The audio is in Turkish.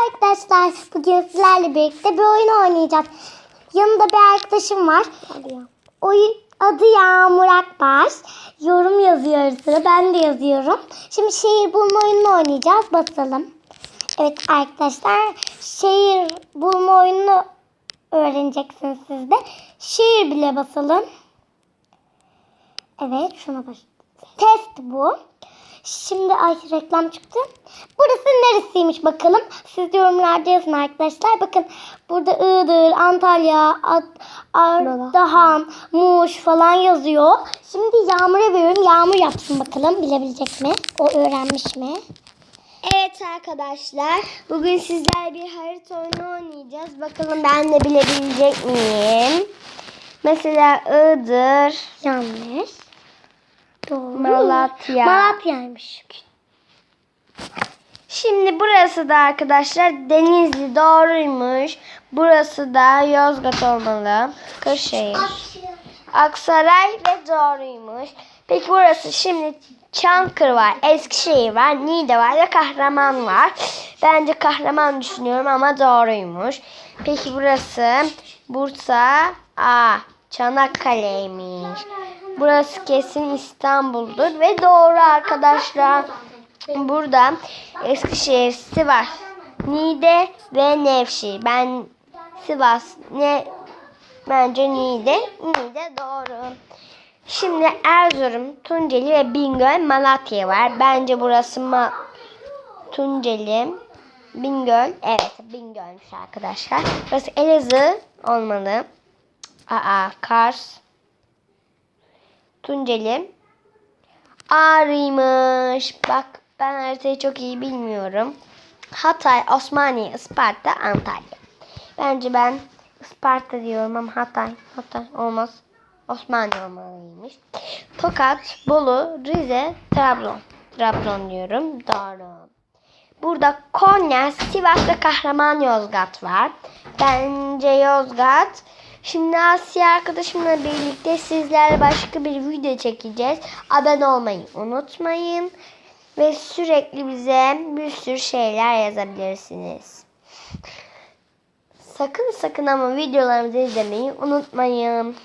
Arkadaşlar bugün sizlerle birlikte bir oyun oynayacağız. Yanında bir arkadaşım var. Oyun adı Yağmur Akbaş. Yorum yazıyor, ben de yazıyorum. Şimdi şehir bulma oyununu oynayacağız. Basalım. Evet arkadaşlar, şehir bulma oyununu öğreneceksiniz siz de. Şehir bile basalım. Evet, şuna bak. Test bu. Şimdi reklam çıktı. Burası neresiymiş bakalım. Siz yorumlarda yazın arkadaşlar. Bakın burada Iğdır, Antalya, Ardahan, Muş falan yazıyor. Şimdi Yağmur'a veriyorum. Yağmur yapsın bakalım. Bilebilecek mi? O öğrenmiş mi? Evet arkadaşlar, bugün sizlerle bir harita oyunu oynayacağız. Bakalım ben de bilebilecek miyim? Mesela Iğdır, Yanlış. Doğru. Malatya. Malatya'ymış. Şimdi burası da arkadaşlar Denizli, doğruymuş. Burası da Yozgat olmalı. Kırşehir, Aksaray ve doğruymuş. Peki burası şimdi Çankırı var, Eskişehir var, Niğde var ve Kahraman var. Bence Kahraman düşünüyorum ama doğruymuş. Peki burası Bursa, Çanakkale'ymiş. Burası kesin İstanbul'dur ve doğru arkadaşlar. Burada Eskişehir, Sivas, Niğde ve Nevşehir. Ben Sivas, bence Niğde doğru. Şimdi Erzurum, Tunceli ve Bingöl, Malatya var. Bence burası Tunceli, Bingöl. Evet, Bingöl'müş arkadaşlar. Burası Elazığ olmalı. Kars, Tunceli, Ağrı'ymış. Bak, ben haritayı çok iyi bilmiyorum. Hatay, Osmaniye, Isparta, Antalya. Bence ben Isparta diyorum ama Hatay olmaz. Osmaniye olmalıymış. Tokat, Bolu, Rize, Trabzon diyorum. Doğru. Burada Konya, Sivas ve Kahraman Yozgat var. Bence Yozgat. Şimdi Asya arkadaşımla birlikte sizlerle başka bir video çekeceğiz. Abone olmayı unutmayın. Ve sürekli bize bir sürü şeyler yazabilirsiniz. Sakın ama videolarımızı izlemeyi unutmayın.